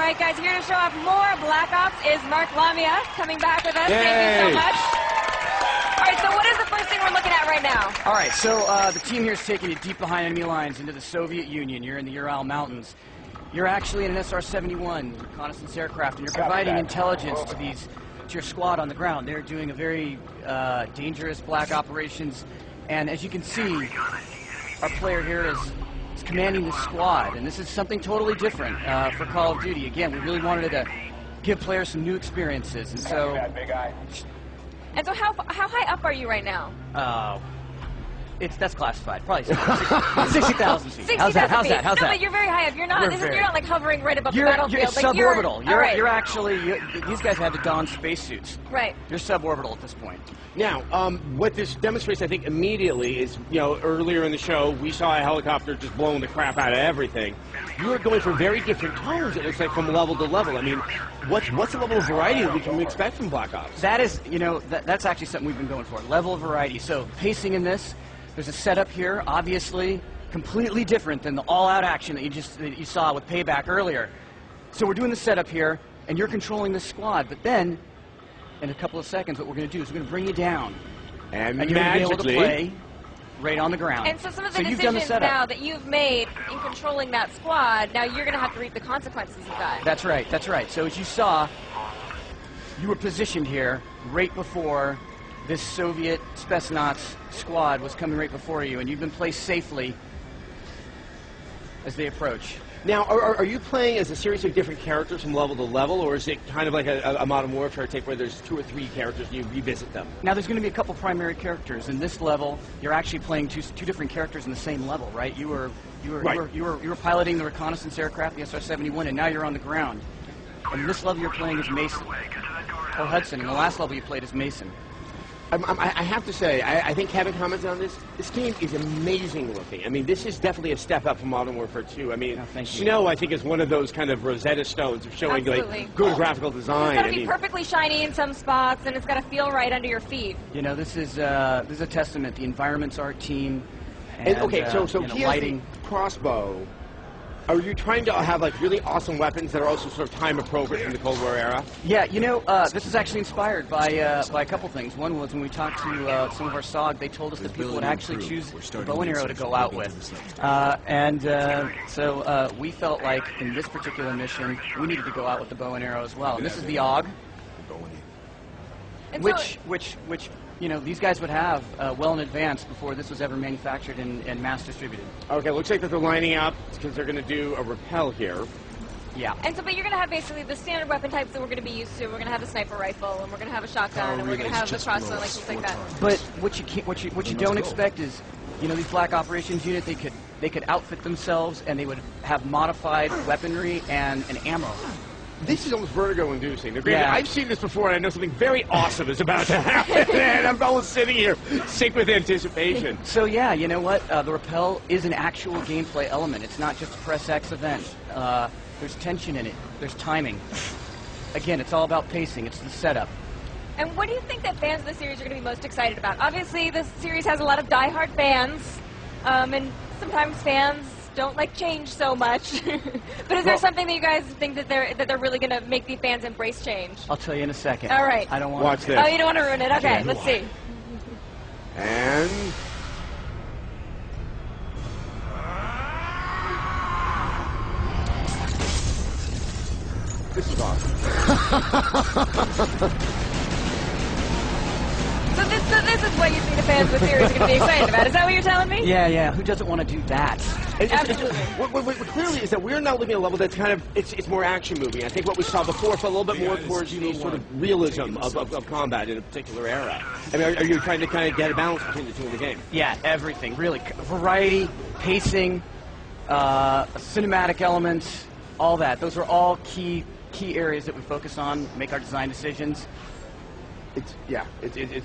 right, guys, here to show off more Black Ops is Mark Lamia coming back with us. Thank you so much. All right, so what is the first thing we're looking at right now? All right, so the team here is taking you deep behind enemy lines into the Soviet Union. You're in the Ural Mountains. You're actually in an SR-71 reconnaissance aircraft, and you're providing intelligence to your squad on the ground. They're doing a very dangerous black operations, and as you can see, our player here is commanding the squad, and this is something totally different for Call of Duty. Again, we really wanted to give players some new experiences, and so... And so how high up are you right now? That's classified. Probably 60,000 feet. How's that? No, but you're very high up. You're not. You're not like hovering right above the battlefield. You're suborbital. You're actually. These guys had to don spacesuits. Right. You're suborbital at this point. Now, what this demonstrates, I think, immediately is, earlier in the show, we saw a helicopter just blowing the crap out of everything. You are going for very different tones, it looks like, from level to level. I mean, what's the level of variety that we can expect from Black Ops? That is, that's actually something we've been going for. Level of variety. So, pacing in this. There's a setup here, obviously completely different than the all-out action that you saw with Payback earlier. So we're doing the setup here, and you're controlling the squad. But then, in a couple of seconds, what we're going to do is we're going to bring you down, and you're going to be able to play right on the ground. And so some of the decisions now that you've made in controlling that squad, now you're going to have to reap the consequences of that. That's right. That's right. So as you saw, you were positioned here right before this Soviet Spetsnaz squad was coming right before you, and you've been placed safely as they approach. Now, are you playing as a series of different characters from level to level, or is it kind of like a Modern Warfare take where there's 2 or 3 characters and you revisit them? Now, there's going to be a couple primary characters. In this level, you're actually playing two different characters in the same level, right? You were piloting the reconnaissance aircraft, the SR-71, and now you're on the ground. And in this level, you're playing as Mason, or Hudson. In the last level, you played as Mason. I have to say, I think Kevin commented on this. This game is amazing looking. I mean, this is definitely a step up from Modern Warfare 2. I mean, Snow, I think, is one of those kind of Rosetta Stones of showing like good graphical design. It's got to be perfectly shiny in some spots, and it's got to feel right under your feet. This is a testament. The environment's art team. And, okay, so he has the crossbow. Are you trying to have like really awesome weapons that are also sort of time appropriate from the Cold War era? Yeah, this is actually inspired by a couple things. One was when we talked to some of our SOG, they told us that people would actually choose the bow and arrow to go out with. So we felt like in this particular mission, we needed to go out with the bow and arrow as well. And this is the AUG, which these guys would have well in advance before this was ever manufactured and mass distributed. Okay, looks like that they're lining up because they're going to do a rappel here. Yeah. And so, but you're going to have basically the standard weapon types that we're going to be used to. We're going to have a sniper rifle, and we're going to have a shotgun, and we're going to have the crossbow, like things like that. But what you don't expect is, these Black Operations unit, they could outfit themselves, and they would have modified weaponry and ammo. This is almost vertigo-inducing. Yeah. I've seen this before, and I know something very awesome is about to happen, and I'm almost sitting here, sick with anticipation. So yeah, you know what? The rappel is an actual gameplay element. It's not just a press X event. There's tension in it. There's timing. Again, it's all about pacing. It's the setup. And what do you think that fans of the series are going to be most excited about? Obviously, this series has a lot of die-hard fans, and sometimes fans don't like change so much. But is there something that you guys think that they're really going to make the fans embrace change? I'll tell you in a second. All right. I don't want Watch this. Oh, you don't want to ruin it? Okay, let's see. And this is awesome. So this is what you think the fans of the series are going to be excited about. Is that what you're telling me? Yeah. Who doesn't want to do that? Absolutely. What clearly is that we're now living at a level that's kind of, it's more action movie. I think what we saw before felt a little bit more towards the sort of realism of combat in a particular era. I mean, are you trying to kind of get a balance between the two in the game? Yeah, everything. Really. Variety, pacing, cinematic elements, all that. Those are all key areas that we focus on, make our design decisions. It's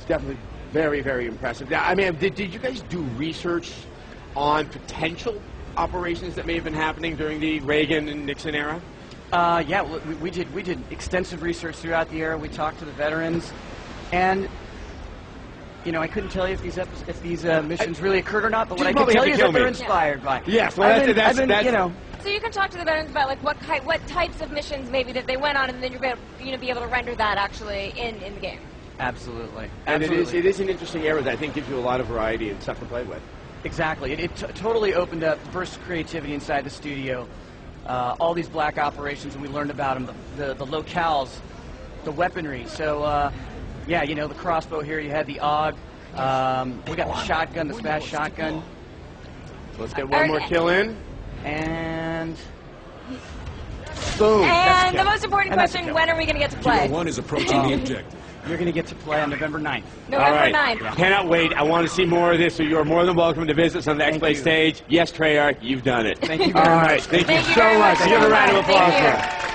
definitely very, very impressive. Now, I mean, did you guys do research on potential operations that may have been happening during the Reagan and Nixon era? Yeah, we did extensive research throughout the era. We talked to the veterans, and I couldn't tell you if these missions really occurred or not. But what I can tell you is that they're inspired by. Yes, well, So you can talk to the veterans about like what types of missions maybe that they went on, and then you're going to be able to render that actually in the game. Absolutely. And Absolutely. it is an interesting era that I think gives you a lot of variety and stuff to play with. Exactly. It totally opened up burst of creativity inside the studio. All these black operations, and we learned about them, the locales, the weaponry. So, yeah, you know, the crossbow here, you had the AUG. We got the shotgun, the smash shotgun. So let's get one more kill in. And boom. And the most important And that's a question, kill. when are we going to get to play? Kilo 1 is approaching the objective. you're going to get to play on November 9th. November All right. 9th. Cannot wait. I want to see more of this, so you are more than welcome to visit us on the Thank X-Play you. stage. Yes, Treyarch, you've done it. Thank you All very right. much. Thank you Thank you so very much. much. Give a round of Thank applause you. for him.